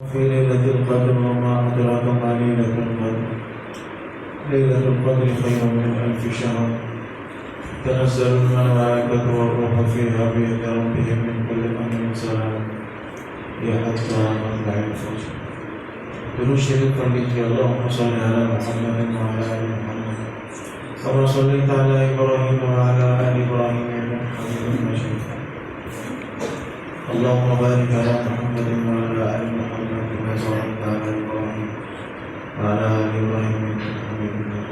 في ليلة القدر وما أدراك ما ليلة القدر. ليلة القدر خير من 1000 شهر. تنزل الملائكة والروح فيها بإذن ربهم من كل أمر سلام هي حتى مطلع الفجر. درود شریف پڑھ لیجیے. اللهم صل على محمد وعلى آل محمد كما صليت على إبراهيم وعلى آل إبراهيم إنك حميد مجيد. اللهم بارك على محمد وعلى آل محمد كما باركت على إبراهيم وعلى آل إبراهيم إنك حميد مجيد.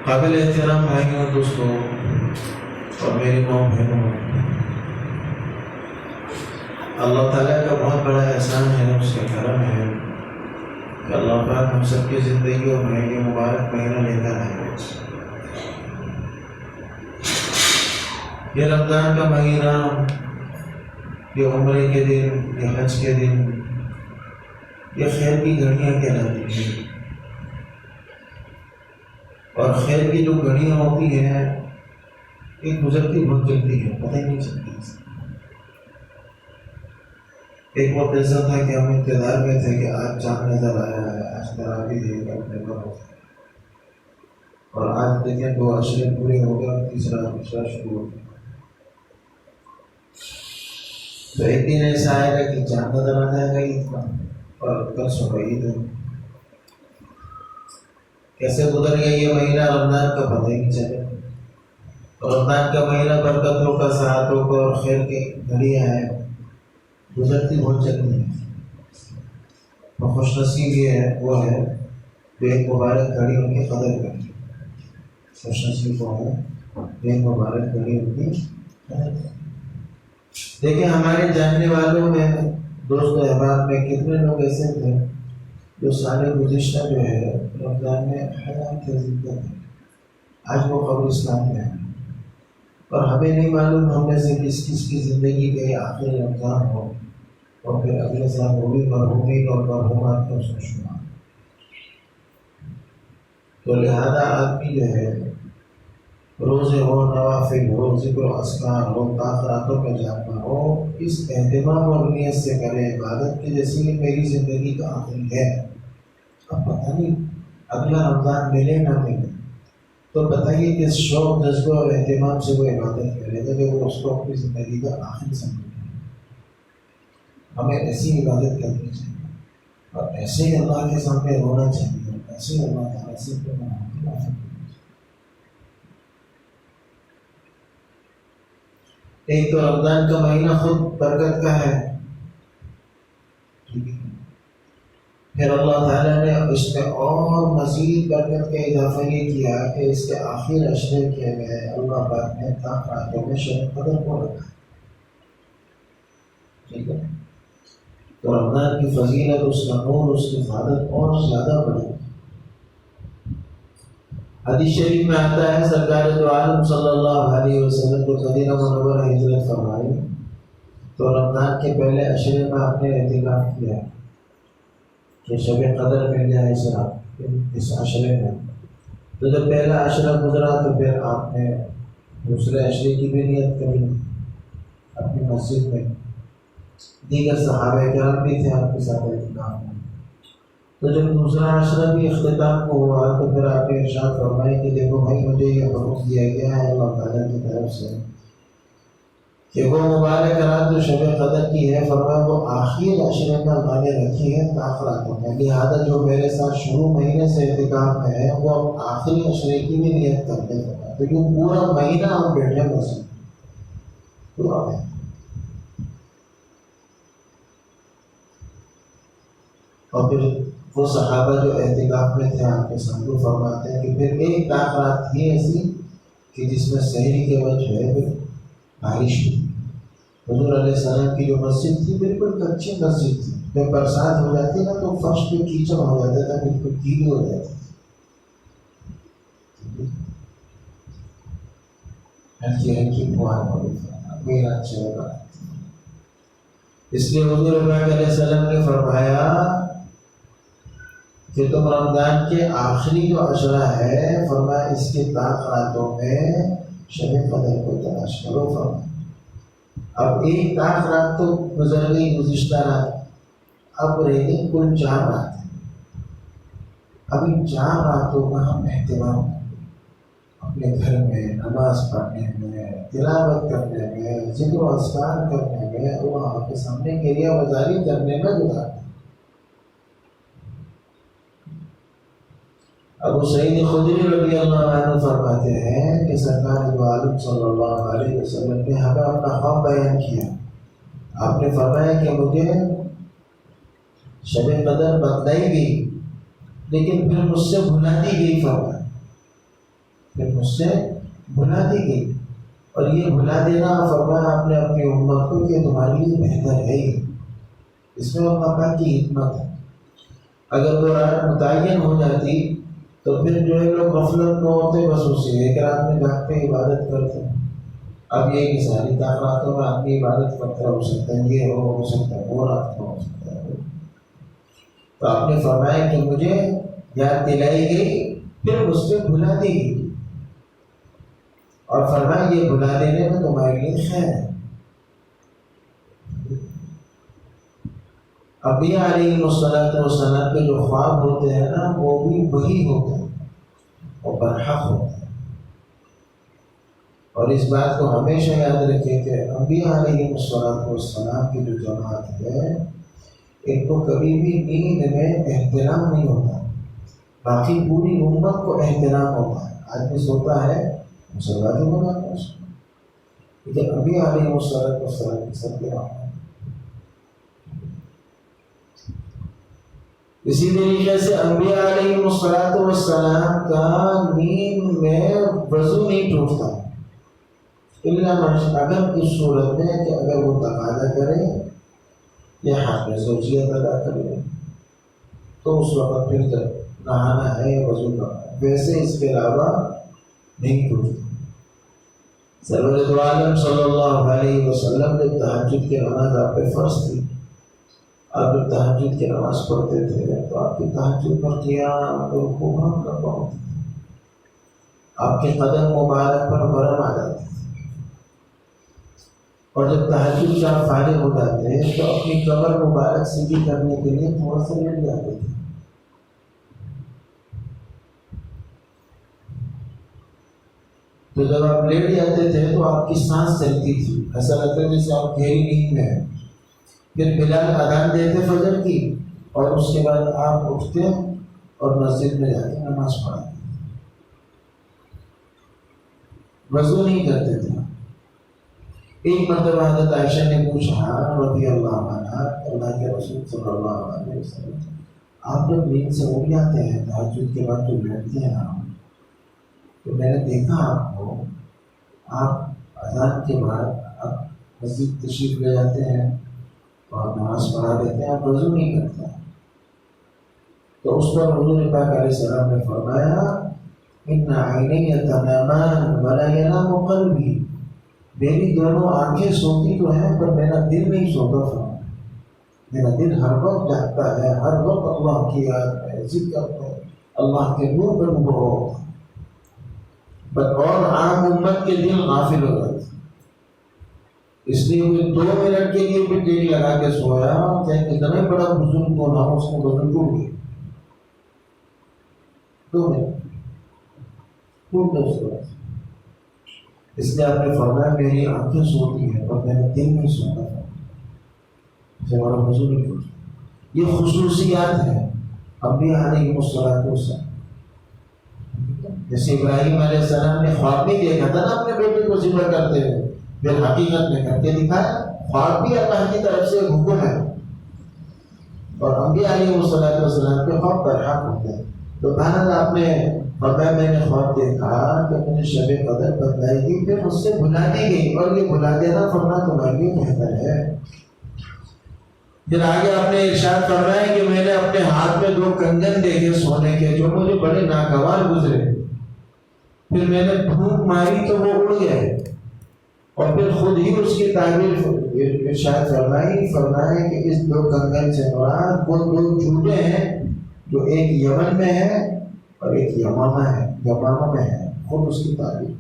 قابل احترام بھائیوں اور دوستوں اور میری ماں بہنوں، اللہ تعالیٰ کا بہت بڑا احسان ہے، اس کا کرم ہے کہ اللہ پاک ہم سب کی زندگیوں میں یہ مبارک مہینہ لیتا ہے. یہ رمضان کا مہینہ، یہ عمرے کے دن، یہ حج کے دن، یہ خیر کی گھڑیاں کہلاتی ہیں. اور خیر کی جو گھڑیاں ہوتی ہیں یہ گزرتی بہت جلدی ہے، پتہ ہی نہیں چلتی. ایک وقت ایسا تھا کہ ہم انتظار میں تھے کہ آج چاند نظر آیا ہے، آج تراویح ہے، کل پیپر ہو گیا، اور آج دیکھیں 2 عشرے پورے ہو گئے اور تیسرا عشرہ شروع ہو گیا. تو ایک دن ایسا آئے گا کہ چاند نظر آ جائے گا عید کا، اور کل صبح عید ہے. کیسے گزر گیا یہ مہینہ رمضان کا پتہ ہی نہیں چلے. رمضان کا مہینہ برکتوں کا، سعادتوں کا اور خیر کی گھڑیاں ہیں، گزرتی بہت جلدی ہے. اور خوش نصیب یہ ہے وہ ہے جو ایک مبارک گھڑی ان کی قدر کرتی. خوش نصیب وہ ہے ایک مبارک گھڑی ان کی قدر کرتی. دیکھیں ہمارے جاننے والوں میں، دوست احباب میں کتنے لوگ ایسے تھے جو سال گزشتہ جو ہے رمضان میں حیات تھے، زندہ تھے، آج وہ قبرستان میں ہیں. اور ہمیں نہیں معلوم ہم میں سے کس کس کی زندگی کا یہ آخری رمضان ہو، اور پھر اگلے سال وہ بھی مرحومین اور مرحومات کا اس میں شمار. تو لہذا آدمی جو ہے روزے ہو، نوافل ہو، ذکر و اذکار ہو، تاخراتوں میں جاننا ہو، اس اہتمام اور نیت سے کرے عبادت کی جیسی میری زندگی کا آخری ہے. اب پتہ نہیں اگلا رمضان ملے نہ ملے، تو بتائیے کس شوق، جذبہ اور اہتمام سے وہ عبادت کرے گا کہ وہ اس کو اپنی زندگی کا آخری سمجھے. ہمیں ایسی عبادت کرنی چاہیے اور ایسے ہی اللہ کے سامنے رونا چاہیے اور ایسے ہی اللہ تعالیٰ سے معافی کرنی چاہیے. ایک تو رمضان کا مہینہ خود برکت کا ہے، پھر اللہ تعالیٰ نے اس میں اور مزید برکت کا اضافہ یہ کیا کہ اس کے آخر عشرے کیے گئے. اللہ پاک نے راتوں میں شب قدر کو رکھا. ٹھیک ہے، تو رمضان کی فضیلت، اس کا نور، اس کی حفاظت اور زیادہ بڑی. حدیث شریف میں آتا ہے سرکار دو عالم صلی اللہ علیہ وسلم کو مدینہ منورہ ہجرت فرمائی تو رمضان کے پہلے عشرے میں آپ نے اعتکاف کیا کہ شب قدر مل جائے اس عشرے میں. تو جب پہلا عشرہ گزرا تو پھر آپ نے دوسرے عشرے کی بھی نیت کری اپنی مسجد میں. دیگر صحابہ کرام بھی تھے آپ کے ساتھ اعتکاف میں. تو جب دوسرا عشرہ بھی اختتام کو ہوا تو پھر آپ نے ارشاد فرمایا کہ دیکھو بھائی، مجھے یہ حکم دیا گیا ہے اللہ تعالیٰ کی طرف سے کہ وہ مبارک رات جو شب قدر کی ہے، فرمایا وہ آخری عشرے میں اللہ نے رکھی ہے تاخراتوں میں. لہٰذا جو میرے ساتھ شروع مہینے سے اعتکاف میں ہے وہ آخری عشرے کی بھی نیت کرتے ہیں. تو یہ پورا مہینہ ہم بیٹھے مسجد پورا ہے. اور پھر وہ صحابہ جو اعتکاف میں تھے آپ کے سامنے فرماتے ہیں کہ پھر ایک رات تھی ایسی کہ جس میں سحری کے وقت جو ہے پھر بارش ہوئی. حضور علیہ السلام کی جو مسجد تھی بالکل کچی مسجد تھی. جب برسات ہو جاتی نا تو فرش پہ کیچڑ ہو جاتا تھا، بالکل گیلی ہو جاتی تھی. ہلکی ہلکی فوار ہو رہی تھی، میرا چل رہا. اس لیے حضور علیہ السلام نے فرمایا کہ تم رمضان کے آخری جو عشرہ ہے، فرمایا اس کے تاخراتوں میں شب قدر کو تلاش کرو. فرمایا اب ایک رات تو گزر گئی گزشتہ رات، اب رہ گئی کل 4 راتیں. اب ان 4 راتوں کا ہم اہتمام اپنے گھر میں نماز پڑھنے میں، تلاوت کرنے میں، ذکر و اذکار کرنے میں، اللہ کے سامنے گریہ وزاری کرنے میں گزارتے ہیں. ابو سعید خدری رضی اللہ عنہ فرماتے ہیں کہ سرکار دو عالم صلی اللہ علیہ وسلم نے ہمیں اپنا خواب بیان کیا. آپ نے فرمایا کہ مجھے شب قدر بتلائی گئی لیکن پھر مجھ سے بھلا دی گئی. فرمایا پھر مجھ سے بھلا دی گئی، اور یہ بھلا دینا فرمایا آپ نے اپنی امت کو کہ تمہارے لیے بہتر ہے. اس میں اللہ کی حکمت ہے. اگر وہ رات متعین ہو جاتی تو پھر جو ہے لوگ غفلت میں ہوتے، بس اسی ایک رات میں جاگتے عبادت کرتے. اب یہ کہ ساری راتوں میں آدمی عبادت کرتا ہو سکتا ہے، یہ ہو سکتا ہے، وہ رات میں ہو سکتا ہے. تو آپ نے فرمایا کہ مجھے یاد دلائی گئی پھر مجھ سے بھلا دی گئی، اور فرمایا یہ بھلا دینے میں تمہارے لیے خیر ہے. ابھی علیہ السلام کے جو خواب ہوتے ہیں نا وہ بھی وہی ہوتے ہیں اور برحق ہوتے ہیں. اور اس بات کو ہمیشہ یاد رکھیں کہ انبیاء علیہ السلام کی جو جماعت ہے ان کو کبھی بھی نیند میں احترام نہیں ہوتا، باقی پوری امت کو احترام ہوتا ہے. آدمی سوتا ہے مسلمان کو بناتا ہے، لیکن انبیاء علیہ السلام کی سب کے نام. اسی طریقے سے انبیاء علیہ السلام کا نیند میں وضو نہیں ٹوٹتا اگر اس صورت میں کہ اگر وہ تقاضا کرے یا حق میں زوجیت ادا کرے تو اس وقت پھر نہانا ہے یا وضو کرنا ہے، ویسے اس کے علاوہ نہیں ٹوٹتا. سرور دو عالم صلی اللہ علیہ وسلم جب تہجد کی نماز آپ پہ فرض تھی، آپ جب تہجد کی نماز پڑھتے تھے تو آپ کی تہجد پر قیام اور رکوع بہت لمبا ہوتا تھا. آپ کے قدم مبارک پر ورم آ جاتے تھے، اور جب تہجد سے آپ فارغ ہو جاتے ہیں تو اپنی کمر مبارک سیدھی کرنے کے لیے تھوڑا سا لیٹ جاتے تھے. تو جب آپ لیٹ جاتے تھے تو آپ کی سانس چلتی تھی، ایسا لگتا ہے جیسے آپ گہری نیند میں ہیں. پھر بلال اذان دیتے فجر کی اور اس کے بعد آپ اٹھتے اور مسجد میں جا کے نماز پڑھاتے. وضو نہیں کرتے تھے. ایک مرتبہ حضرت عائشہ نے پوچھا رضی اللہ عنہ، اللہ کے رسول صلی اللہ علیہ وسلم، آپ جب نیند سے اٹھ جاتے ہیں تہجد کے بعد جو بیٹھتے ہیں نا، تو میں نے دیکھا آپ کو، آپ اذان کے بعد آپ مسجد تشریف لے جاتے ہیں تو آپ نماز پڑھا دیتے ہیں، آپ وضو نہیں کرتے ہیں. تو اس پر حضور پاک علیہ السلام نے فرمایا ان عینی تنامان ولا ینام قلبی، میری دونوں آنکھیں سوتی تو ہیں پر میرا دل نہیں سوتا تھا. میرا دل ہر وقت جاگتا ہے، ہر وقت اللہ کی یاد ہے، ذکر ہے، اللہ کے نور پر ڈوبا ہوتا ہے. اور عام امت کے دل غافل ہو جاتے ہیں، اس لیے وہ 2 منٹ کے لیے بھی ٹیک لگا کے سویا چاہے کتنا بڑا بزرگ کو نہ ہو، اس کو بدل ٹوٹ گئی. 2 منٹ ٹوٹ گئے. اس لیے آپ نے فرمایا میری آنکھیں سوتی ہیں اور میرا دل نہیں سوتا تھا، اسے ہمارا وضو نہیں ٹوٹتا. یہ خصوصیات ہیں انبیاء علیہ السلام. جیسے ابراہیم علیہ السلام نے خواب بھی دیکھا تھا نا اپنے بیٹے کو ذبح کرتے ہوئے، پھر حقیقت میں کر کے دکھایا. خواب بھی اللہ کی طرف سے حکم ہے، اور انبیاء علیہ السلام کے خواب برحق ہوتے ہیں. تو بہرحال آپ نے فرمایا میں نے خواب دیکھا کہ مجھے شب قدر بتلائی گئی، پھر مجھ سے بھلا دی گئی، اور یہ بھلا دینا فرمایا تمہارے لیے بہتر ہے. پھر آگے آپ نے ارشاد فرمایا کہ میں نے اپنے ہاتھ میں 2 کنگن دیکھے سونے کے جو مجھے بڑے ناگوار گزرے. پھر میں نے پھونک ماری تو وہ اڑ گئے، اور پھر خود ہی اس کی تعبیر ارشاد فرمایا کہ اس 2 کنگن سے مراد وہ 2 جوتے ہیں جو ایک یمن میں ہے اور ایک یمامہ میں ہے. خود اس کی تعبیر.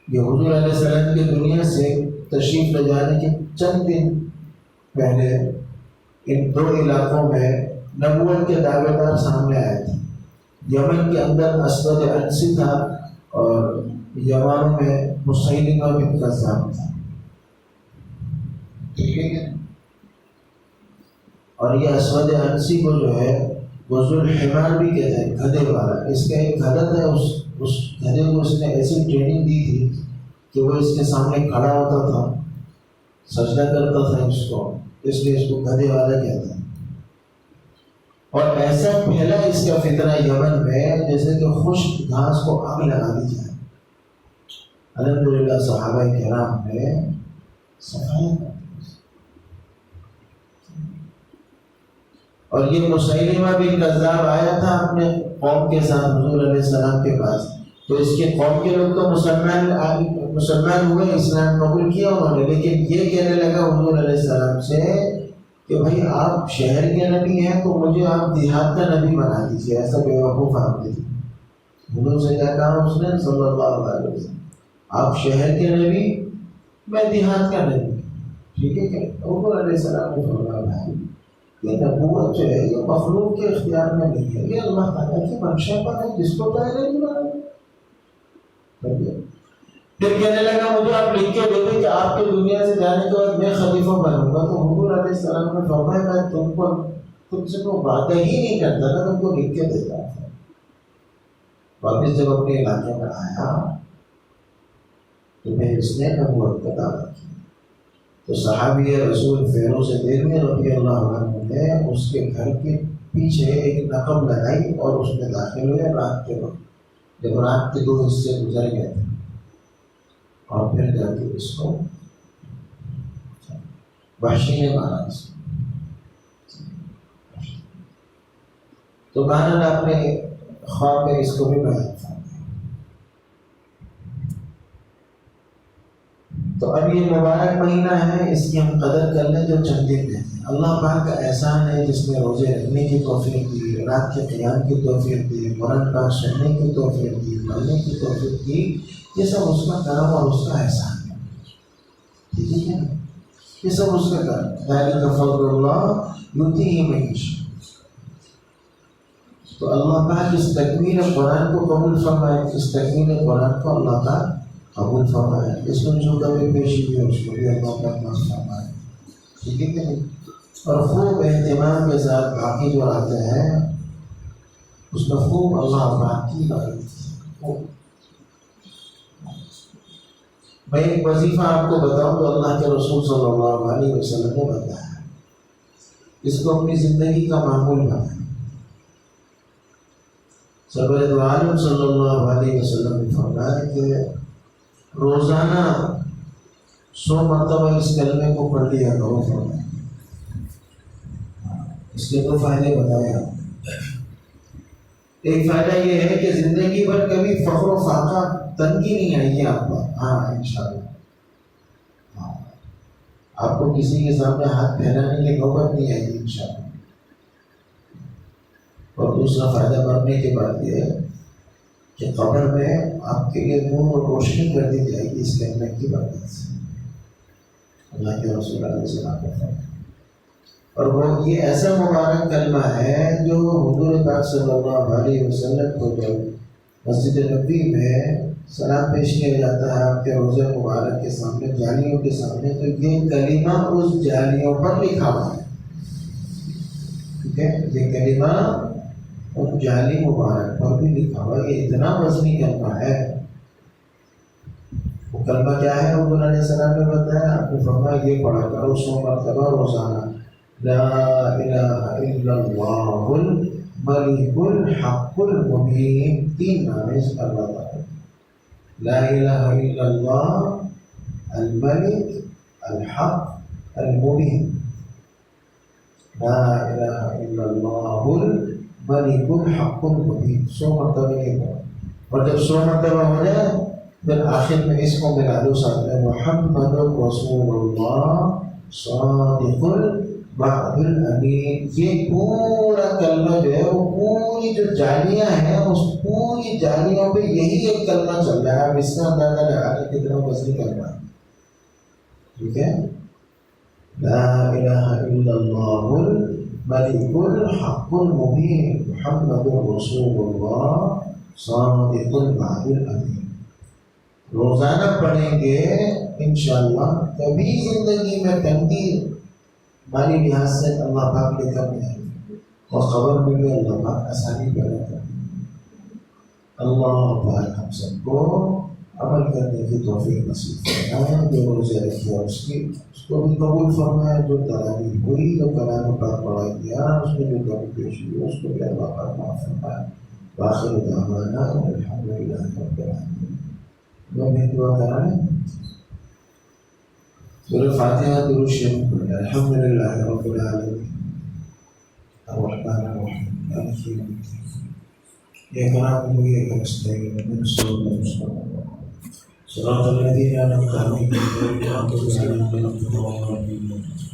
یہ حضور علیہ السلام کی دنیا سے تشریف لے جانے کے چند دن پہلے ان دو علاقوں میں نبوت کے دعوے دار سامنے آئے تھے. یمن کے اندر اسود عنسی تھا اور یمن میں مسیلمہ بن کذاب تھا. ٹھیک ہے. اور یہ اسود عنسی کو جو ہے وہ ذوالحمار بھی کہتے ہیں، گدھے والا. اس کا ایک گدھا تھا، اس گدھے کو اس نے ایسی ٹریننگ دی تھی کہ وہ اس کے سامنے کھڑا ہوتا تھا، سجدہ کرتا تھا اس کو، اس لیے اس کو گدھے والا کہتے ہیں. اور ایسا پھیلا اس کا فطرہ یمن میں جیسے کہ خشک گھاس کو آگ لگا دی جائے. الحمدللہ صحابہ کرام نے صفائی. اور یہ مسیلمہ بن کذاب آیا تھا اپنے قوم کے ساتھ حضور علیہ السلام کے پاس. تو اس کے قوم کے لوگ تو مسلمان ہوئے، اسلام قبول کیا انہوں نے، لیکن یہ کہنے لگا حضور علیہ السلام سے کہ بھائی آپ شہر کے نبی ہیں تو مجھے آپ دیہات کا نبی بنا دیجیے. ایسا بیوقوف آپ نے. حضور سے کیا کہا اس نے صلی اللہ علیہ وسلم، آپ شہر کے نبی، میں دیہات کا نبی. ٹھیک ہے کہ حضور علیہ السلام نے فرمایا یہ نبوت جو ہے یہ مخلوق کے اختیار میں نہیں ہے، یہ اللہ تعالیٰ کی منشا پر ہے، جس کو چاہے نہیں بنا. پھر کہنے لگا مجھے آپ لکھ کے دے دیں کہ آپ کے دنیا سے جانے کے بعد میں خلیفہ بنوں گا. تو حضور علیہ السلام نے فرمایا میں تم سے کوئی وعدہ ہی نہیں کرتا تھا، تم کو لکھ کے دیتا تھا. واپس جب اپنے علاقے میں آیا تو پھر اس نے نبوت کا دعویٰ کیا. تو صحابی رسول فیروز دہلوی رضی اللہ عنہ نے اس کے گھر کے پیچھے ایک نقب لگائی اور اس میں داخل ہوئے رات کے وقت، جب رات کے 2 حصے گزر گئے تھے. اور پھر جا کے اس کو وحشی نے مارا. تو بہرحال آپ نے خواب میں اس کو بھی بیان تھا. تو اب یہ مبارک مہینہ ہے، اس کی ہم قدر کر لیں جو چند دن رہتے ہیں. اللہ پاک کا احسان ہے جس نے روزے رکھنے کی توفیق دی، رات کے قیام کی توفیق دی، قرآن پاک سننے کی توفیق دی، پڑھنے کی توفیق دی. یہ سب اس کا کرم اور اس کا احسان ہے. ٹھیک ہے نا؟ یہ سب اس کا کرم. ذالک فضل اللہ یؤتیہ من یشاء. تو اللہ پاک اس تکمیل قرآن کو قبول فرمائے، اس تکمیل قرآن کو اللہ پاک قبول فرمائے. اس میں جو کبھی پیشی ہوئی اس کو بھی اللہ پاک معاف فرمائے. ٹھیک ہے کہ نہیں؟ اور خوب اہتمام کے ساتھ باقی جو آتے ہیں اس میں خوب اللہ پاک کی بات. میں ایک وظیفہ آپ کو بتاؤں تو اللہ کے رسول صلی اللہ علیہ وسلم نے بتایا، اس کو اپنی زندگی کا معمول بنائیں. سرور دو عالم صلی اللہ علیہ وسلم نے فرمایا کہ روزانہ 100 مرتبہ اس کلمے کو پڑھ لیا کرو. فرمایا اس کے 2 فائدے بتایا. ایک فائدہ یہ ہے کہ زندگی بھر کبھی فخر و فاقہ تنگی نہیں آئی ہے آپ پر. ہاں انشاءاللہ آپ کو کسی کے سامنے ہاتھ پھیلانے کی نوبت نہیں آئی انشاءاللہ. اور دوسرا فائدہ بڑھنے کے بعد یہ ہے کہ قبر میں آپ کے لیے نور اور روشنی کر دی جائے گی اس کلمے کی برکت سے. اللہ کے رسول علیہ السلام نے فرمایا. اور وہ یہ ایسا مبارک کلمہ ہے جو حضور پاک صلی اللہ علیہ وسلم کو جب مسجد نبوی میں سلام پیش کیا جاتا ہے آپ کے روضہ مبارک کے سامنے، جالیوں کے سامنے، تو یہ کلمہ اس جالیوں پر لکھا ہوا ہے. ٹھیک ہے، یہ کلمہ ان جعلی مبارک پر بھی لکھا ہوا ہے. یہ اتنا وزنی کلمہ ہے. وہ کلمہ کیا ہے حضور علیہ السلام نے بتایا، آپ نے فرمایا یہ پڑھا کرو 100 مرتبہ روزانہ. لا الہ الا اللہ الملک الحق المبین. 3 نام ہے اس کا اللہ تعالیٰ. لا الہ الا اللہ الملک الحق المبین. لا الہ الا اللہ الملک الحق المبین. 100 مرتبہ یہ پڑھو. اور جب 100 مرتبہ ہو جائے پھر آخر میں اس کو ملا دو ساتھ میں محمد رسول اللہ صادق الوعد الامین. یہ پورا کلمہ جو ہے وہ پوری جو جالیاں ہیں اس پوری جالیوں پہ یہی ایک کلمہ چل رہا ہے. اب اس کا اندازہ لگا کہ کتنا وزنی کلمہ ہے. ٹھیک ہے. لا الہ الا اللہ الملک الحق المبین محمد رسول اللہ صادق الوعد الامین. روزانہ پڑھیں گے انشاءاللہ. کبھی زندگی میں تنگی مالی لحاظ سے اللہ پاک لے کر نہیں آئے اور خبر میں بھی اللہ پاک آسانی پیدا کر. اللہ پاک ہم سب کو عمل کرنے کی توفیق نصیب فرمائے. جو روزے رکھے اس کو بھی قبول فرمائے. جو تراویح ہوئی، جو کلام پاک پڑھا گیا، اس میں جو کمی پیش ہوئی، اس کو بھی اللہ پاک معاف فرمائے. وآخر دعوانا الحمدللہ رب العالمین. میں بھی دعا کرائیں. سورہ فاتحہ درود شریف پڑھیں. الحمدللہ رب العالمین الرحمن الرحیم مالک یوم الدین ایاک نعبد وإیاک نستعین اهدنا الصراط المستقیم صراط الذین أنعمت علیہم غیر المغضوب علیہم ولا الضالین.